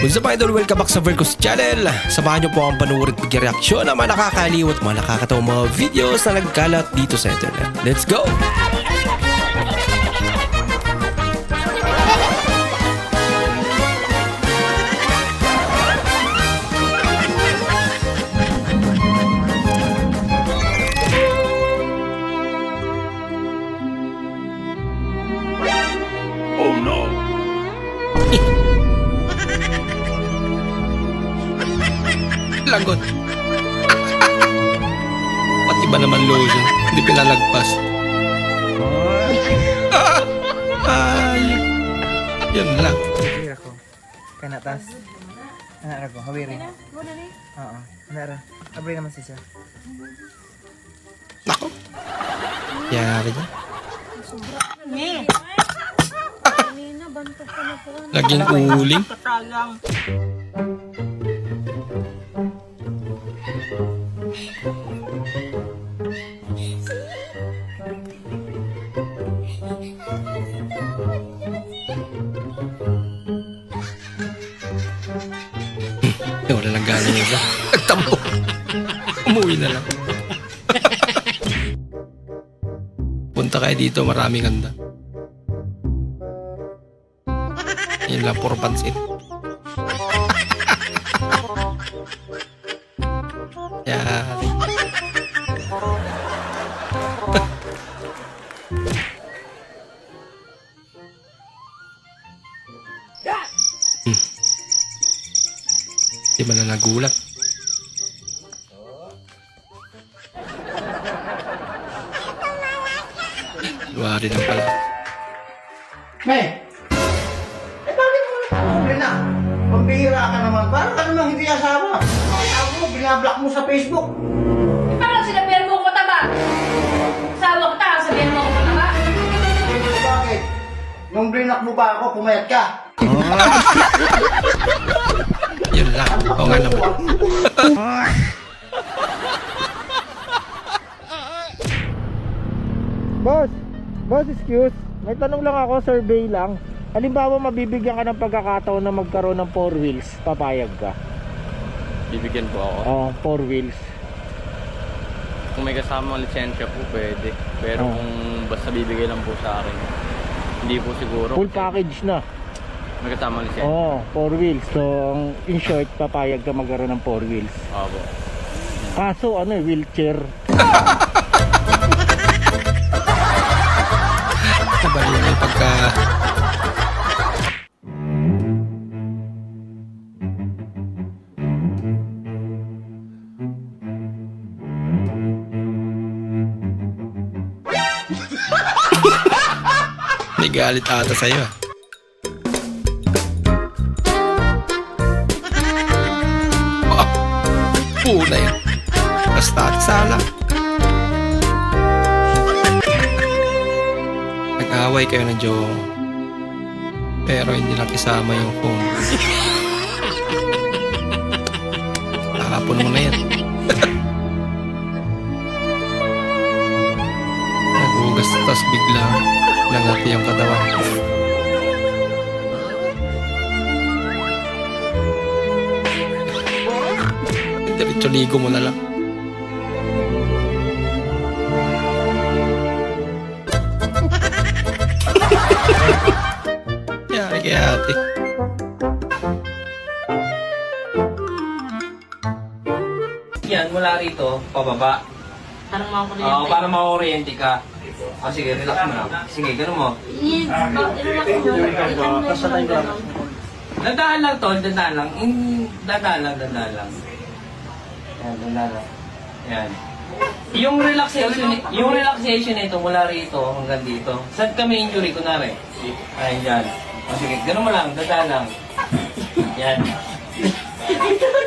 What's up idol? Welcome back sa Vercos Channel. Samahan niyo po ang panuorin at reaksyon ng mga nakakaliw at mga nakakatawang mga videos na nagkalat dito sa internet. Let's go! Oh no! Lagot. Pati ba naman lotion? Hindi pinalagpas. Ay. Yan lang. Hawiri ako. Kana tas. Ana ko, hawiri. Oo. Ana ra. Abri naman siya. Nako. Yari niya. Laging uling. Wala lang gana yung isa. Nagtampo. Umuwi na lang. Punta kayo dito, maraming handa. Yun lang, puro pansit. Yari. Di ba na nagulat? Luwari lang pala. May! Bakit mo na na? Pambihira ka naman. Parang ka namang hindi asawa. Asawa mo, binablock mo sa Facebook. Parang sinabihan mo ako mataba. Asawa ko ta, sabihan mo ako mataba. Bakit? Nung blinak mo ba ako, pumayat ka. Yun lang. Oo nga naman. Boss, excuse. May tanong lang ako, survey lang. Halimbawa, mabibigyan ka ng pagkakataon na magkaroon ng 4 wheels, papayag ka? Bibigyan po ako. Oo, 4 wheels. Kung may kasama lisensya po, pwede. Pero Oh. kung basta bibigay lang po sa akin, hindi po siguro. Full package na. May kasama lisensya. Oo, 4 wheels. So, in short, papayag ka magkaroon ng 4 wheels. Opo. Kaso, wheelchair. Nabali na yung pagka... May galit ata sa'yo ah. Oh, puna yun. Basta at sala. Nag-away kayo ng jowa mo. Pero hindi lang isama yung phone. Takapon mo na yan. Nagugas tas bigla nangati ang katawan. Diretso ligo mo na lang. Yari kay ate. Yan, mula rito, pababa. Parang mga Oo, kuryente. para ma-oriente ka. Sige, relax mo lang. Sige, ganun mo. Dadaan lang to, dadaan lang. Dadaan lang. Yan, dadaan lang. Yan. Yung relaxation nito mula rito hanggang dito. Saan kami injury, kunwari? Ayan, dyan. O sige, ganun mo lang, dadaan lang. Yan.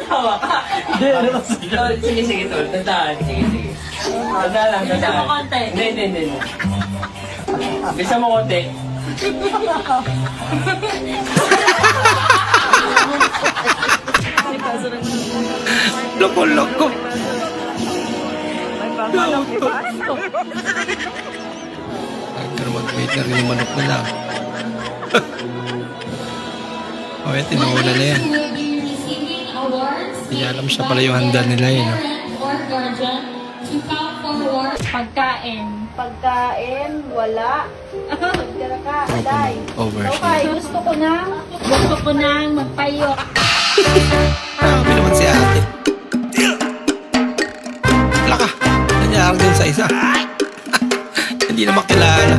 Tawa ka. Sige, tol. Dadaan. Sige. Dadaan lang. Bisa mo konti. Hindi. Bisa mo konti. Loko-loko. Pero mag-wait na rin yung manok nila. O, tinawala na yan. Hindi alam siya pala yung handa nila yun. No? Pagkain, wala. Pagkala ka, aday. Overshield. Okay, gusto ko nang magpayok. Grabe naman si ate. Wala ka. Nangyari din sa isa. Hindi na makilala.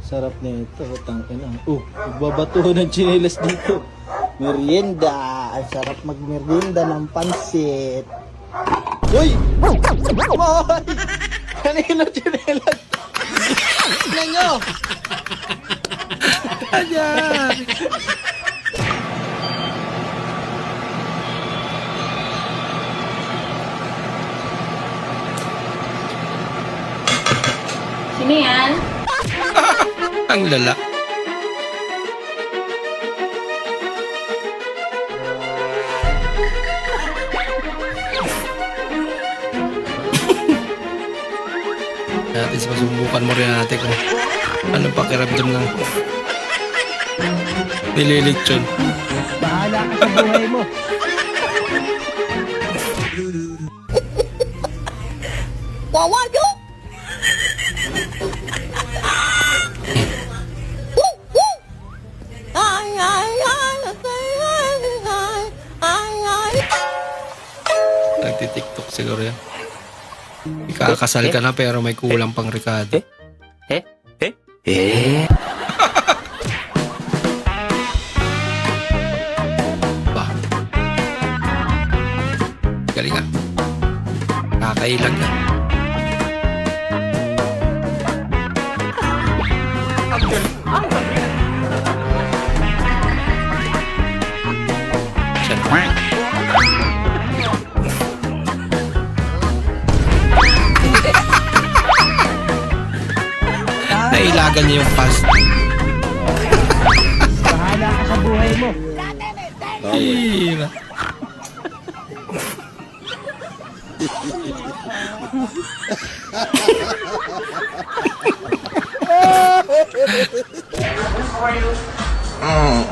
Sarap na ito, tangkin na. Magbabato ng chinelas dito. Merienda. Ang sarap magmerienda ng pansit. Uy! Boy! Kanino chinelas? Tignan nyo! Ayan. Sino yan? Ang lala. Natin susubukan mo rin natin kung anong pakiramdam ng nililitsyon. Bahala ka sa buhay mo. Nagtitiktok siguro yan. Ikakasal ka na pero may kulang pang Ricardo. Ba? Galing nga. Kakailag na. Siyempre. Nailagan niya yung past. Bahala ka sa buhay mo. Hira.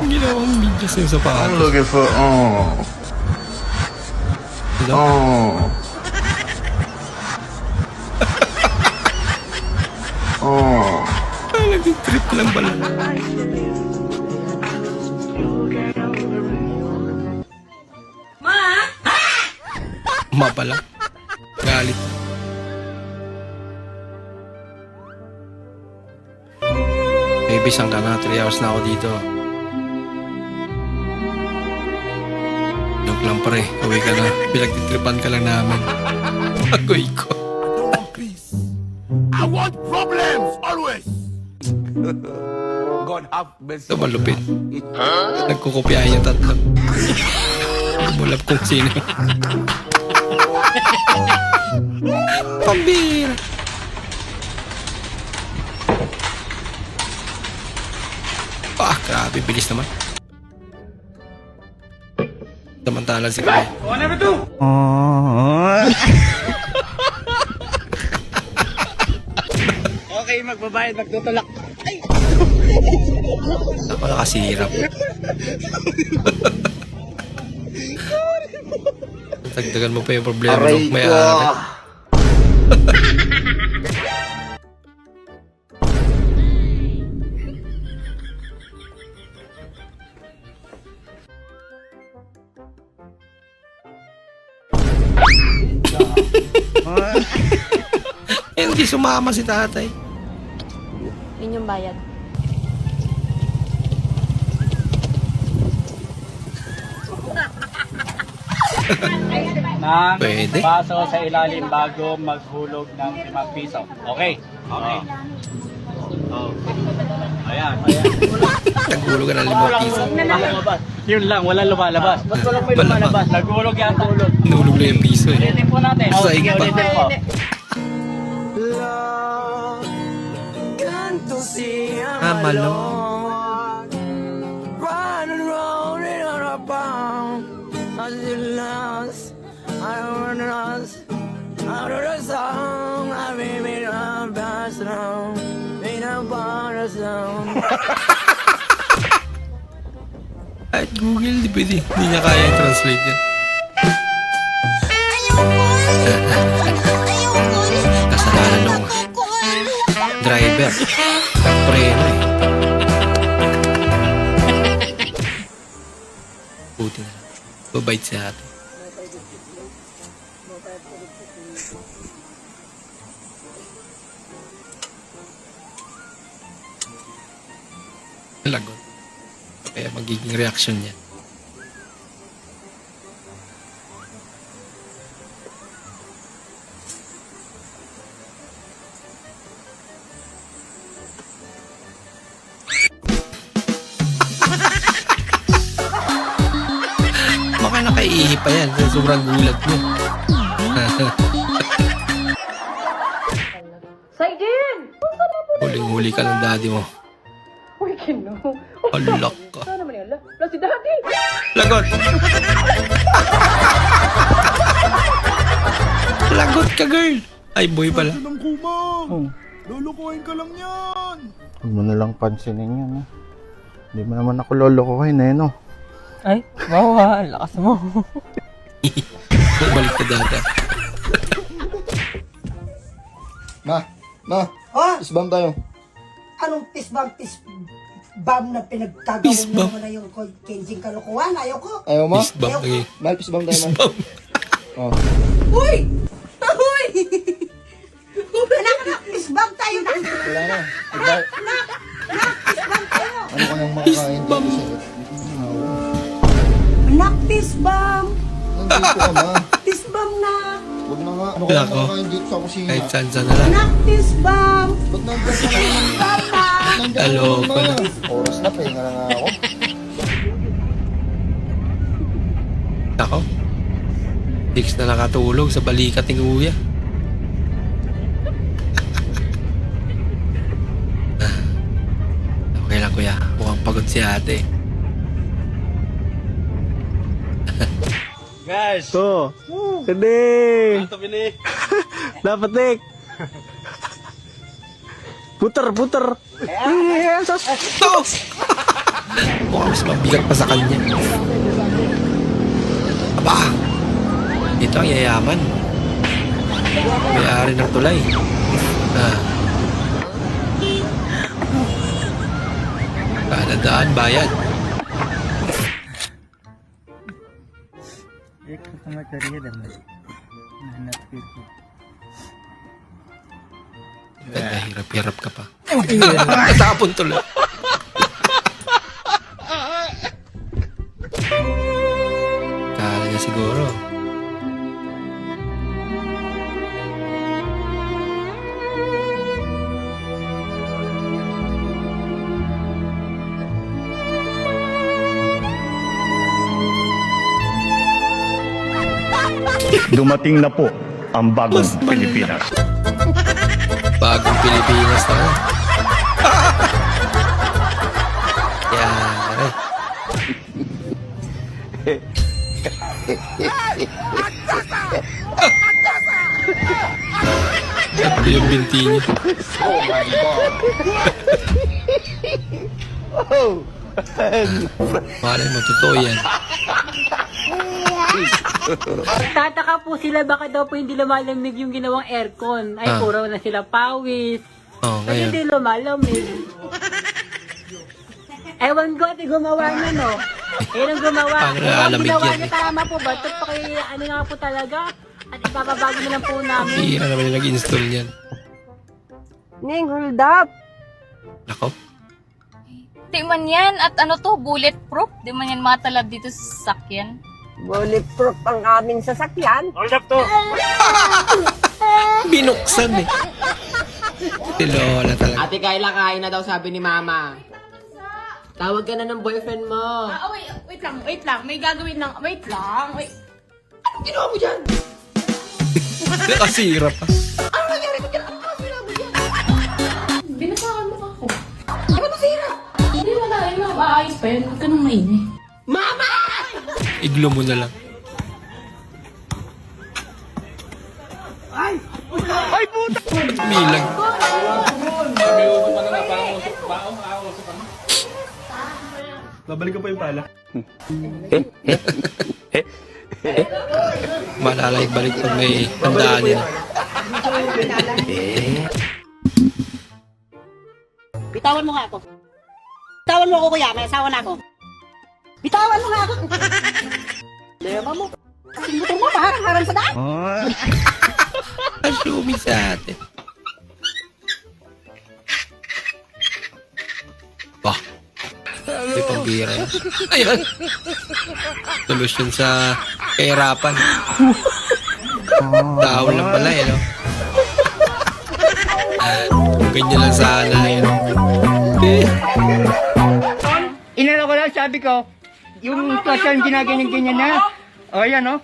Ginawang video sa sapatos. I'm looking for Nag-trip lang pala. Ma pala. Galit. Baby, saan ka na? 3 hours na ako dito. Joke lang pare. Uwi ka na. Pinagtitripan ka lang namin. Agoy ko. I want problems always. God have mercy. Ito malupit. Nagkukopyahin yung tatlo. Bulap kung sino. Pambira. Ah, grabe. Bilis naman. Samantalang si Kaya. Okay, magbabayad, magtutulak. Ako nakasirap. Tagdagan mo pa yung problema ng may-ari. Hindi sumama si tatay. Yun yung bayad. Ma'am, Pwede. baso sa ilalim bago maghulog ng 5 piso. Okay? Okay. Oh. Ayan, ayan. Naghulog ka ng 5 piso. Yun lang, walang lumalabas. Ba't walang may lumalabas? Naghulog yata. Nahulog na yung piso eh. Ulitin po natin. Sa Sige, iba. ulitin po. Malong. Out of the song, I made me pass down. Kahit Google, di pwede. Hindi niya kaya i-translate yan. Kasalanan ng driver. Nagpreno eh. Buti na lang. Babait si ate. Lagot. Kaya magiging reaction niya. Baka nakaiihi pa yan. Sobrang gulat mo. Saigin! Huling-huli ka ng daddy mo. Uy, kino. Alak ka. Ano naman yun? Wala si Daddy. Lagot! Lagot ka, girl! Ay, boy pala. Ng kumang! Lulukuhin ka lang yan! Huwag mo nalang pansinin yan, ha? Hindi mo naman ako lolokohin, eh, no? Ay, wow, lakas mo. Balik ka dada. Ma! Oh, Isbam tayo. anong pisbam na pinagkagawin Pisbam? mo na yung Kensing kalokohan? Ayoko. Ayaw mo? Isbam lagi. Mahal, pisbam tayo, man. Isbam. Oh. Uy! Uy! Anak, pisbam tayo na. Wala na. Pisbam tayo. Ano ka nang makakain dito sa... Anak, pisbam. Nandito ka, ma. Pisbam na. Huwag na nga. Ano ka nang Nako. makakain dito sa kusina? Kahit saan na lang. Anak, pisbam. Ba't nandiyan ka naman? Papa. Aloko na. Oras na, pahinga na nga ako. Ako. Dix na nakatulog sa balikat ni Kuya. Okay lang, Kuya. Mukhang pagod si ate. Guys! To! Hindi! Ito bili. Dapat, Nick! Puter! Ito! Mukhang mas mabigat pa sa kanya. Aba! Ito ang yayaman. May-ari ng tulay. Kada daan, bayad. Ganda, hirap-hirap ka pa. Natapon tuloy. Kala niya siguro. Dumating na po ang bagong Mas mal- Pilipinas. Bagong Pilipinas na. Yari. Sabi yung binti niya. Malay mo, totoo yan. Tataka po sila baka daw po hindi lumalamig yung ginawang aircon. Ay, Ah. puro na sila pawis. Oh, Ay, ngayon. hindi lumalamig. Ewan ko, ati gumawa na, no? Yan ang gumawa. Paano Kung ang nalalamig ginawa yan, niya, eh? tama po ba? Ito pa ano nga po talaga? At ipapabago na lang po namin. Bihira naman yung nag-install niyan. Ning, hold up! Nako. Di man yan. At ano to, bulletproof. Di man yan matalab dito sa sasakyan. Bulletproof ang aming sasakyan. Binuksan eh. Si Lola talaga. Ate Kayla, kain na daw sabi ni Mama. Tawag ka na ng boyfriend mo. Wait lang. May gagawin lang. Wait lang. Nakasira pa. Binasakan mo ako. Ano ba sira? Hindi wala. Maayos pa yun. Huwag ka nang maingay. Iglo mo na lang. Ay, Bilang. Babalik ko pa yung pala. Malalay-balik pag may handaan yan. Bitawan mo nga ako. Bitawan mo ako, kuya. May asawa na ako. Bitawan mo nga ako. Lema mo. Kasing motor mo, paharang-harang sa daan. Asumi sa atin. Bah. May pambira yan. Ayun. Solusyon sa kahirapan. Tao lang pala eh, no? Ganyan lang sana eh, no? Inano ko lang, sabi ko, yung klasyan ginaganyan-ganyan na. O, yan, no?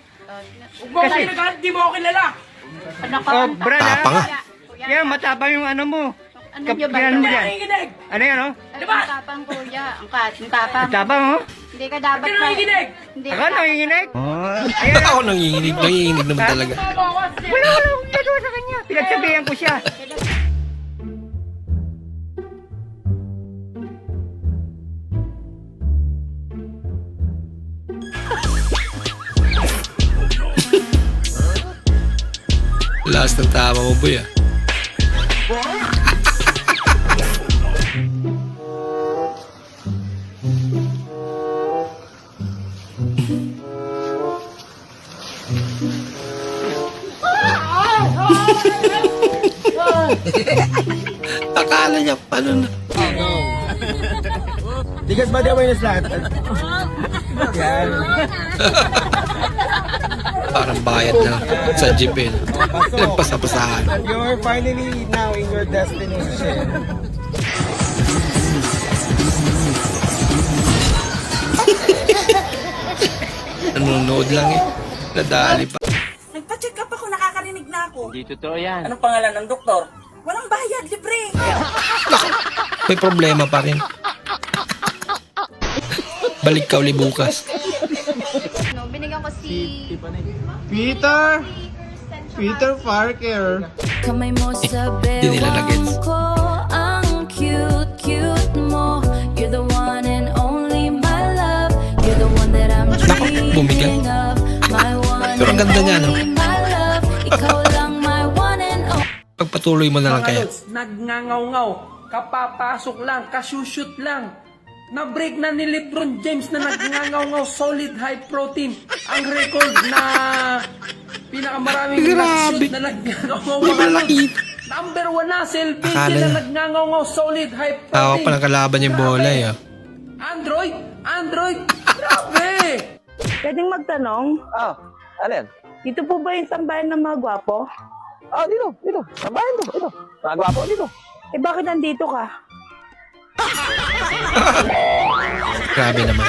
Kasi, Di mo ako kilala. oh, brad, Tapa nga. yan, matapang yung ano mo. Ano nyo ba? Kapilan mo yan. Ano yan, no? Tapang, kuya. Ang tapang. Matapang, oh. Hindi ka dapat pa. Hindi Ako, nanginginig. Ako nanginginig naman talaga. Wala akong ginagawa sa kanya. Pinagsabihan ko siya. Last ng tama mo, boy, ah. Akala niya paano na. Tigas ba di awareness lahat? Yan. Parang bayad na sa jeep, eh. Nagpasapasahan. You're finally now in your destination. Nanonood lang eh. Nadali pa. Nagpa-check up ako, nakakarinig na ako. Hindi totoo yan. Anong pangalan ng doktor? Walang bayad, libre. May problema pa rin. Balik ka uli bukas. No, binigyan ko si... Peter Parker. Kamay mo sa Hindi nila nagets. bewang ko, ang cute mo. You're the one and only my love. You're the one that I'm bumigal. dreaming of. My one Pero ang ganda niya, no? and only my love. Ikaw lang my one and only. Pagpatuloy mo na lang kaya. Nagngangaw-ngaw. Kapapasok lang, kasushoot lang. Na-break na ni Lebron James na nagngangaw-ngaw solid high protein. Ang record na pinakamaraming Grabe. shoot na nagngangaw-ngaw. May malaki. Number 1 na, Selby Akala na niya. nagngangaw-ngaw solid high protein. Ako pa lang kalaban yung bola eh. ah. Android, grabe! Pwedeng magtanong, Alin? dito po ba yung sambayan ng mga gwapo? Dito. Sambahin to. Ito. Magwapo dito. Eh bakit nandito ka? Grabe naman.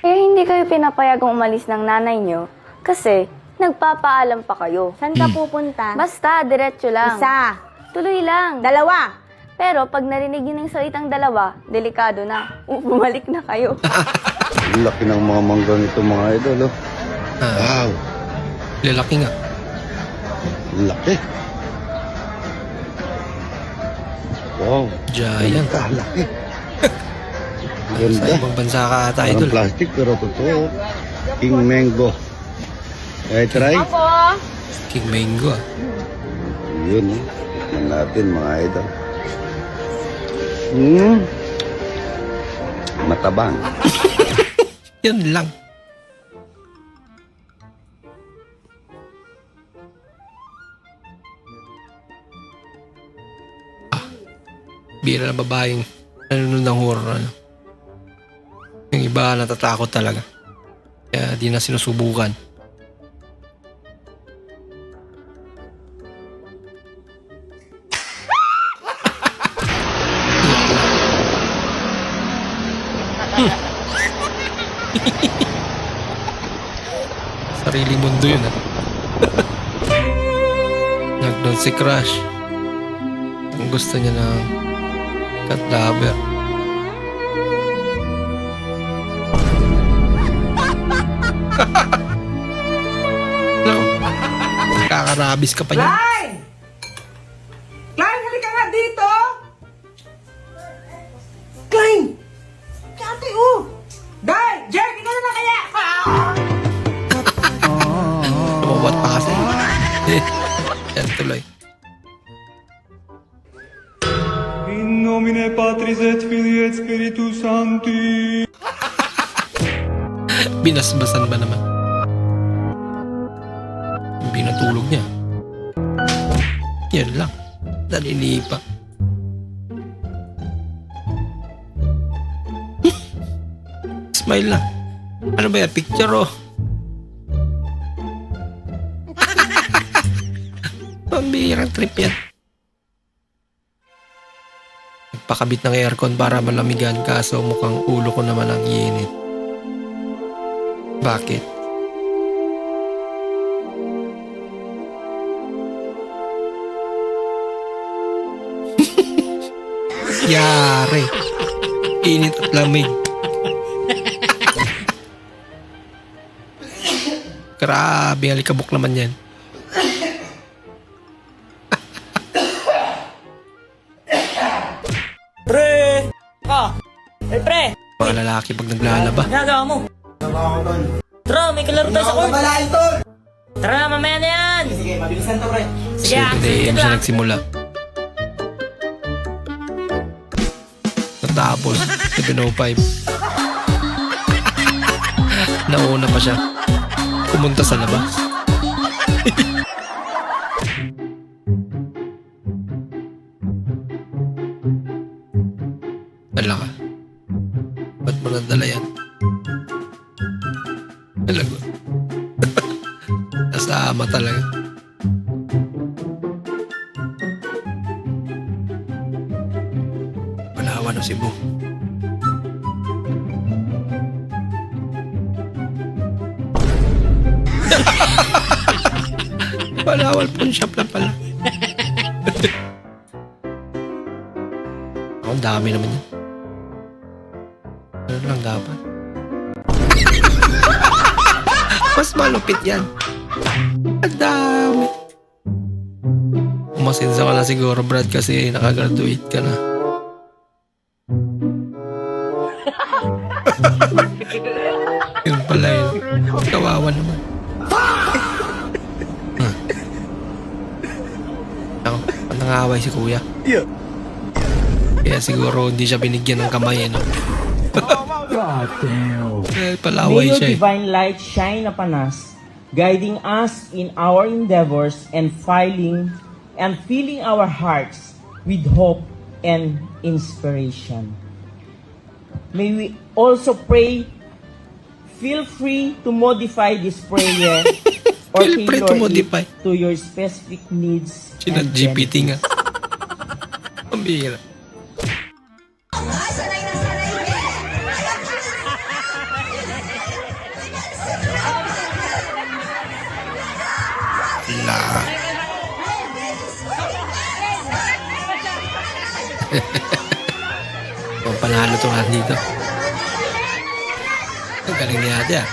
Eh, hindi kayo pinapayagang umalis ng nanay nyo kasi nagpapaalam pa kayo. Saan ka pupunta? Basta, diretso lang. Isa, Tuloy lang. dalawa. Pero pag narinig nyo ng salitang dalawa, delikado na. Bumalik na kayo. Laki ng mga mangga nito mga idol, oh. Ah, lalaki nga. Laki. Wow. Giant. Laki. Sa Ganda. ibang bansa ka ata, Parang idol. plastic pero totoo. King Mango. Try. King Mango, ah. Yun, oh. Tignan natin mga idol. Matabang. Yan lang. Bira na babaeng nanonood ng horror, ano. Yung iba natatakot talaga. Kaya di na sinusubukan. Sariling mundo yun, ah. Nag-down si Crush. Ang gusto niya ng cat lover. Naku, kakarabis ka pa niya. Klein! Kati, oh! Dahil! Jerk, ikaw na kaya! Tumawat pa kasi. Yan tuloy. In nomine Patris et Filii et Spiritus Sancti. Binasbasan ba naman? Yung pinatulog niya. Yan lang. Nalilipa. Smile lang. Ano ba yan? Picture oh. Pambihirang trip yan. Nagpakabit ng aircon para malamigan kaso mukhang ulo ko naman ang init. Bakit? Yari. Init at lamig. Grabe, alikabok naman yan. Pre! Eh, pre! Mga lalaki pag naglalaba. Ginagawa mo? Tara, may kalaro tayo sa court. Tara, mamaya na yan. Sige, mabilisan to, pre. Sige, 7 AM siya nagsimula. Natapos, 7:05. Nauna pa siya. Pumunta sa labas. Dala ka. Ba't mo nadala yan? Talaga. Kasama talaga. Palawan o Cebu. Palawal pawn shop lang pala. Ang dami naman yan. Ano lang dapat? Mas malupit yan. Ang dami. Umasensa ka na siguro, Brad, kasi nakagraduate ka na. Yun pala yun. Kawawa naman. Ako, nangaway si kuya. Kaya siguro hindi siya binigyan ng kamay, no? Palaway siya eh. Divine light shine upon us, guiding us in our endeavors and filling and filling our hearts with hope and inspiration. May we also pray. Feel free to modify this prayer or Feel free to tailor modify. it to your specific needs. Sina and GPT nga. Ang bihira. La. Ang panalo to nga dito. Ang galing niya ate ah.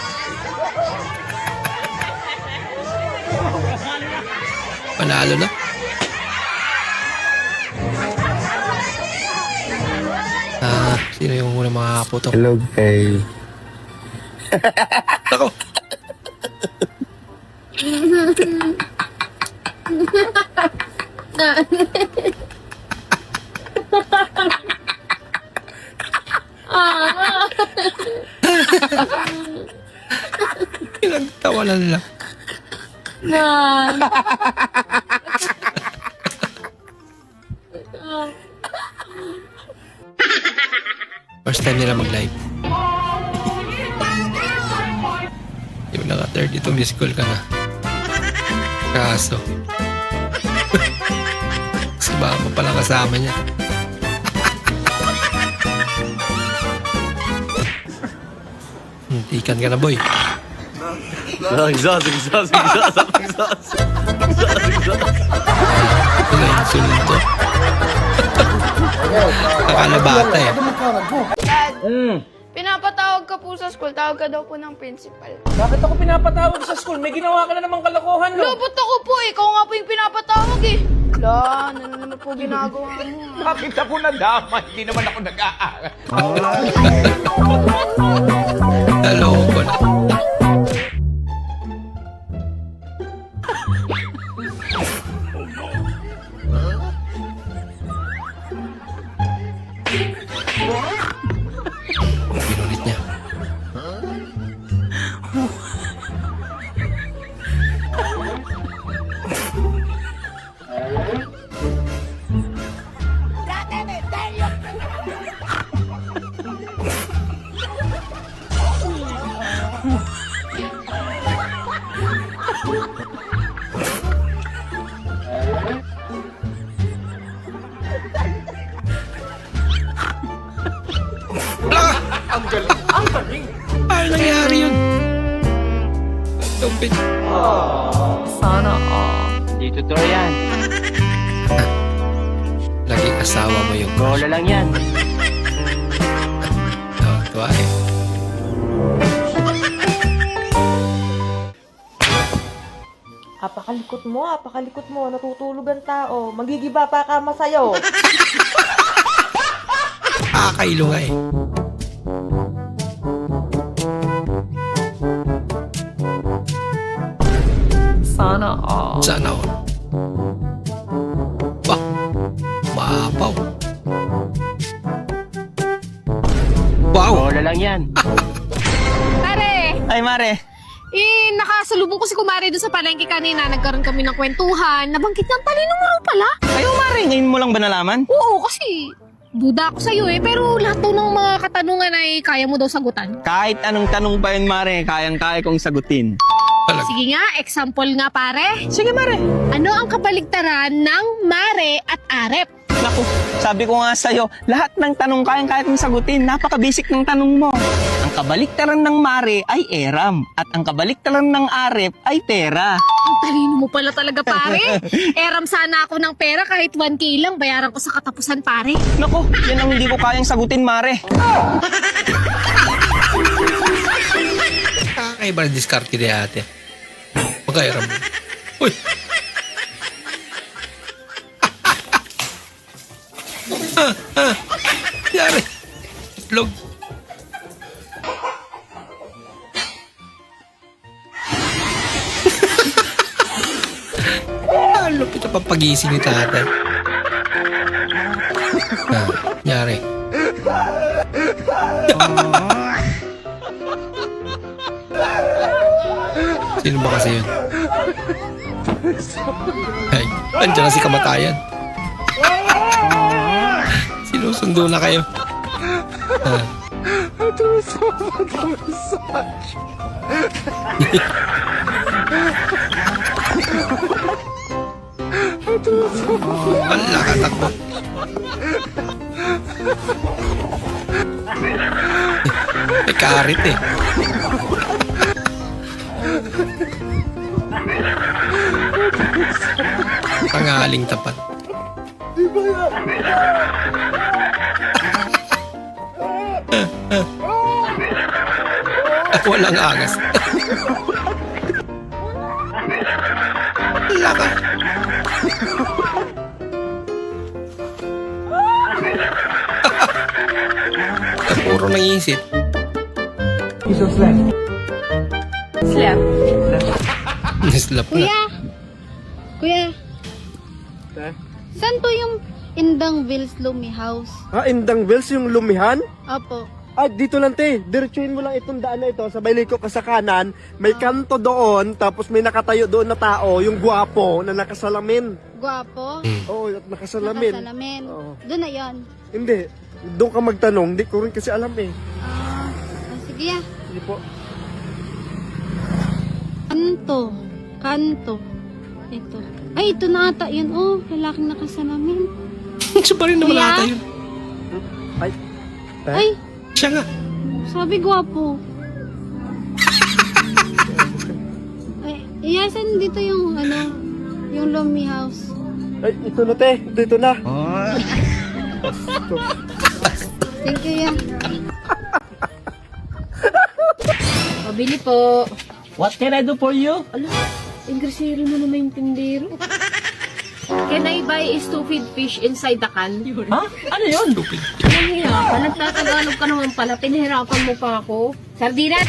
Panalo na. Sino yung unang makakaputok? Hello, babe. Ako. Pinagtawanan lang. First time nila mag-live. Yung naka 32 miss call ka na. Kaso. Si Mama pala kasama niya. Tikan ka na, boy. Ito na yung sunod to. Akala bata eh. Pinapatawag ka po sa school. Tawag ka daw po ng principal. Bakit ako pinapatawag sa school? May ginawa ka na namang kalokohan, no? Lupot ako po eh. Ikaw nga po yung pinapatawag eh. La, ano na naman po ginagawa mo? Bakit ako nadama? Hindi naman ako nag-aaral. Naloko na. Pinulit niya. Paano nangyari yun? Stupid. Hindi totoo yan. Laging asawa mo yung Bola lang yan. tuwa eh. Apakalikot mo, natutulog ang tao. Magigiba pa ka masayo. Kakailo nga eh. Sana all. Bah, maapaw. Wow! Bola lang yan. Pare, Ay, Mare. nakasalubong ko si Kumari doon sa palengke kanina. Nagkaroon kami ng kwentuhan. Nabanggit ng talino mo raw pala. Ayo, Mare. Ngayon mo lang ba nalaman? Oo, kasi duda ako sa'yo eh. Pero lahat daw ng mga katanungan ay kaya mo daw sagutan. Kahit anong tanong pa yun, Mare, kayang-kaya kong sagutin. Sige nga, example nga pare. Sige, Mare. Ano ang kabaligtaran ng mare at arep? Naku, sabi ko nga sa'yo, lahat ng tanong kayang-kaya kong sagutin. Napaka-basic ng tanong mo. Ang kabaliktaran ng mare ay eram. At ang kabaliktaran ng arep ay pera. Ang talino mo pala talaga pare. Eram sana ako ng pera kahit 1K lang. Bayaran ko sa katapusan pare. Naku, yan ang hindi ko kayang sagutin, Mare. Kakaiba na diskarte ni ate. Magkairam mo. Uy! Yari! Itlog! Ang lupit na papagising ni tatay. Yari. Sino ba kasi yun? Ay, nandiyan na si kamatayan. Sinusundo na kayo. Wala ka takbo. May karit eh. Pangaling tapat. At walang angas. Laka. Puro nangisip. Slap. Naslap na. Kuya. Saan to yung Indang Vills Lumi House? Indang Wells yung lumihan? Opo. Dito lang te, diretsuhin mo lang itong daan na ito, sabay liko ka sa kanan, may kanto doon, tapos may nakatayo doon na tao, yung gwapo na nakasalamin. Gwapo. Oo, at nakasalamin. Nakasalamin. Oo. Doon na yon. Hindi, doon ka magtanong, hindi ko rin kasi alam eh. Sige ah. Hindi po. Kanto. Ito. Ay, ito na ata yun. Oh, lalaking nakasalamin. Siya pa rin naman ata yun. Ay, siya nga. sabi gwapo. Ay, iyasan dito yung yung Lumi House. Ay, ito na te, dito na. Thank you, ya. Pabili po. What can I do for you? Ingresero mo naman yung tindero. Can I buy stupid fish inside the can? Ha? Ano yun? Nahihirapan. Nagtatagalog ka naman pala. Pinahirapan mo pa ako. Sardinas!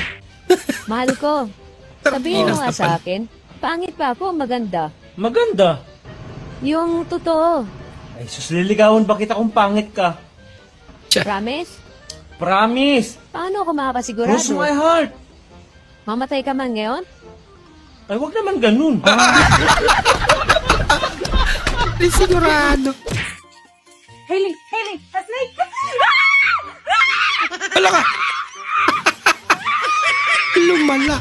Mahal ko, sabihin mo nga sa akin, pangit pa ako o maganda? Maganda. Yung totoo. Ay, sus, liligawan ba kita kung pangit ka? Promise? Promise! Paano ako makapasigurado? Cross my heart! Mamatay ka man ngayon? Ay, wag naman ganun. Di sigurado. Hailey, a snake! Hala ka! Lumala.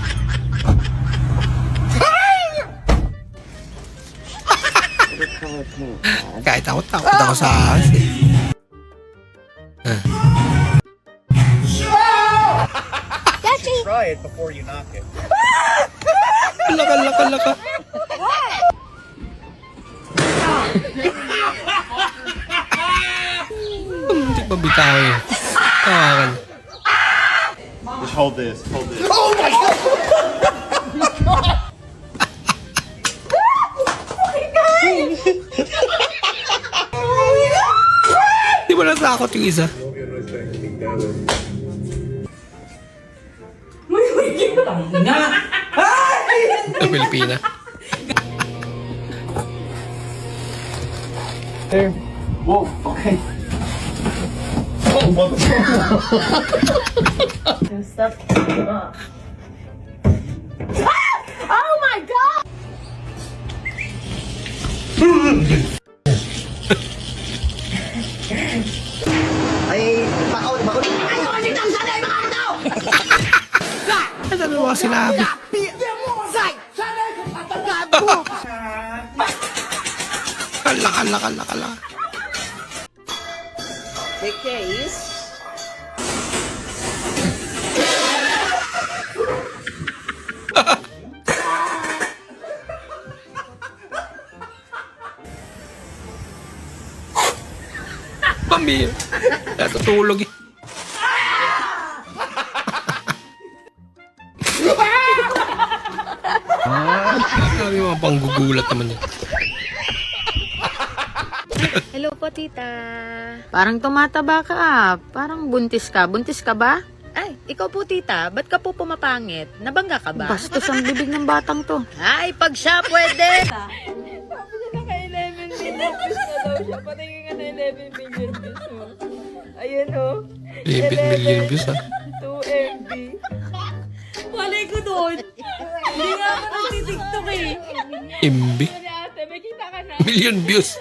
Kahit takot ako sa ahas eh. Try it before you knock it. Laka. Hindi pa bitaw eh. Tawakan. Just hold this. Di ba natakot yung isa? Sa Pilipina. Whoa, okay. Oh, Oh my God! Ay, bakaw. Ay, ulit ang sanay mga tao! Ano na mga sinabi? Kala. The case. Pamilya. Natutulog eh. Sabi mga panggugulat naman yun. Hello po, tita. Parang tumataba ka ah. Parang buntis ka. Buntis ka ba? Ay, ikaw po, tita. Ba't ka po pumapangit? Nabangga ka ba? Bastos ang bibig ng batang to. Ay, pag siya pwede! Naka-11 million views na daw siya. Patingin nga na 11 million views mo. Ayan o. 11 million views ha. 2 MB. Malay ko doon. Hindi nga ako nagtitiktok eh. MB. Ate, may kita ka na. Million views.